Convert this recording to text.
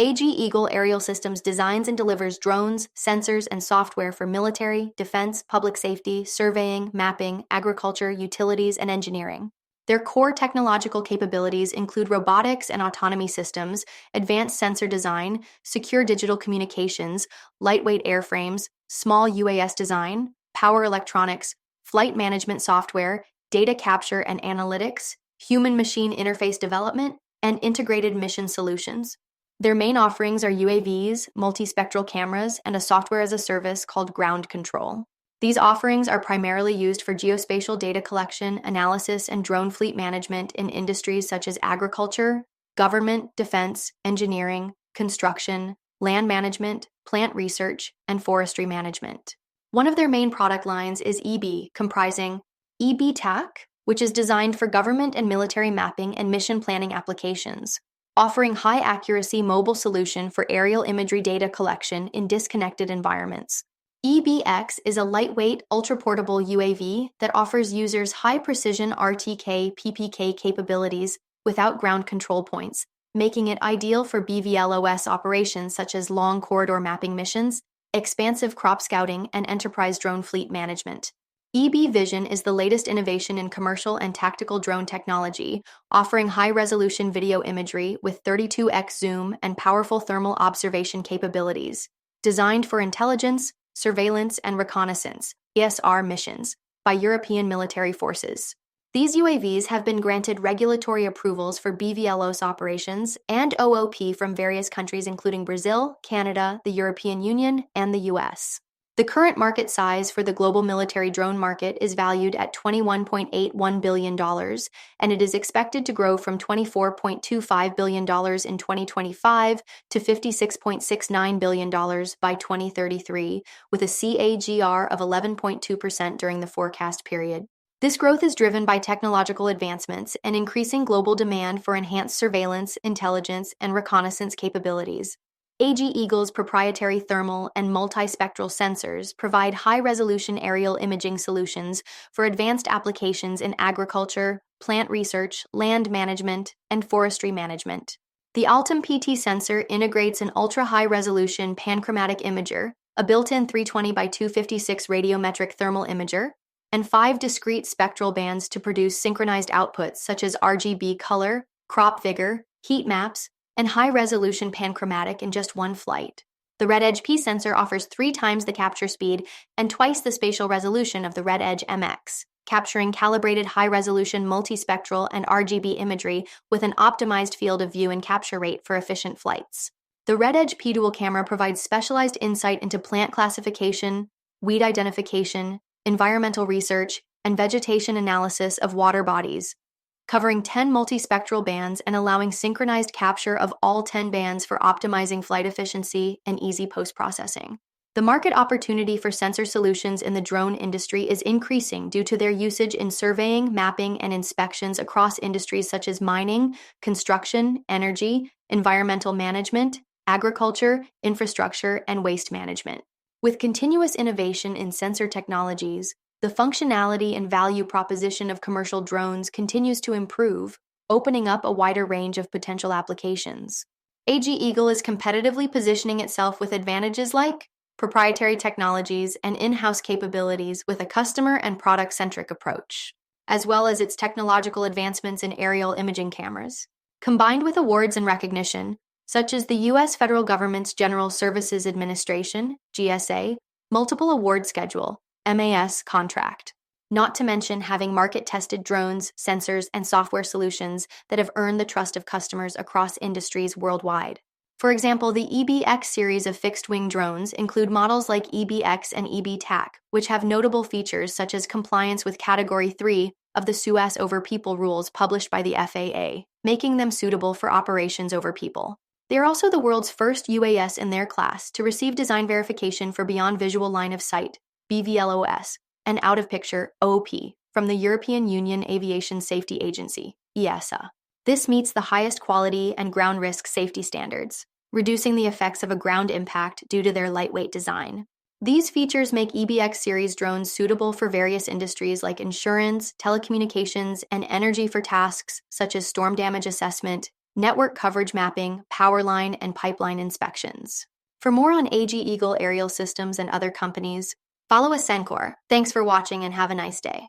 AgEagle Aerial Systems designs and delivers drones, sensors, and software for military, defense, public safety, surveying, mapping, agriculture, utilities, and engineering. Their core technological capabilities include robotics and autonomy systems, advanced sensor design, secure digital communications, lightweight airframes, small UAS design, power electronics, flight management software, data capture and analytics, human-machine interface development, and integrated mission solutions. Their main offerings are UAVs, multispectral cameras, and a software-as-a-service called ground control. These offerings are primarily used for geospatial data collection, analysis, and drone fleet management in industries such as agriculture, government, defense, engineering, construction, land management, plant research, and forestry management. One of their main product lines is EB, comprising EB-TAC, which is designed for government and military mapping and mission planning applications, offering high-accuracy mobile solution for aerial imagery data collection in disconnected environments. EBX is a lightweight, ultra-portable UAV that offers users high-precision RTK PPK capabilities without ground control points, making it ideal for BVLOS operations such as long corridor mapping missions, expansive crop scouting, and enterprise drone fleet management. EB Vision is the latest innovation in commercial and tactical drone technology, offering high-resolution video imagery with 32x zoom and powerful thermal observation capabilities, designed for intelligence, surveillance, and reconnaissance (ESR) missions by European military forces. These UAVs have been granted regulatory approvals for BVLOS operations and OOP from various countries including Brazil, Canada, the European Union, and the US. The current market size for the global military drone market is valued at $21.81 billion, and it is expected to grow from $24.25 billion in 2025 to $56.69 billion by 2033, with a CAGR of 11.2% during the forecast period. This growth is driven by technological advancements and increasing global demand for enhanced surveillance, intelligence, and reconnaissance capabilities. AgEagle's proprietary thermal and multispectral sensors provide high-resolution aerial imaging solutions for advanced applications in agriculture, plant research, land management, and forestry management. The Altum PT sensor integrates an ultra-high-resolution panchromatic imager, a built-in 320 by 256 radiometric thermal imager, and 5 discrete spectral bands to produce synchronized outputs such as RGB color, crop vigor, heat maps, and high-resolution panchromatic in just one flight. The Red Edge P sensor offers 3 times the capture speed and twice the spatial resolution of the Red Edge MX, capturing calibrated high-resolution multispectral and RGB imagery with an optimized field of view and capture rate for efficient flights. The Red Edge P dual camera provides specialized insight into plant classification, weed identification, environmental research, and vegetation analysis of water bodies, covering 10 multispectral bands and allowing synchronized capture of all 10 bands for optimizing flight efficiency and easy post-processing. The market opportunity for sensor solutions in the drone industry is increasing due to their usage in surveying, mapping, and inspections across industries such as mining, construction, energy, environmental management, agriculture, infrastructure, and waste management. With continuous innovation in sensor technologies, the functionality and value proposition of commercial drones continues to improve, opening up a wider range of potential applications. AgEagle is competitively positioning itself with advantages like proprietary technologies and in-house capabilities with a customer and product-centric approach, as well as its technological advancements in aerial imaging cameras. Combined with awards and recognition, such as the U.S. federal government's General Services Administration, GSA, multiple award schedule, MAS contract, not to mention having market-tested drones, sensors, and software solutions that have earned the trust of customers across industries worldwide. For example, the EBX series of fixed-wing drones include models like EBX and EB-TAC, which have notable features such as compliance with Category 3 of the SUAS over People rules published by the FAA, making them suitable for operations over people. They are also the world's first UAS in their class to receive design verification for Beyond Visual Line of Sight, BVLOS, and out-of-picture OOP from the European Union Aviation Safety Agency, EASA. This meets the highest quality and ground risk safety standards, reducing the effects of a ground impact due to their lightweight design. These features make EBX series drones suitable for various industries like insurance, telecommunications, and energy for tasks such as storm damage assessment, network coverage mapping, power line, and pipeline inspections. For more on AgEagle aerial systems and other companies, follow Ascencore. Thanks for watching and have a nice day.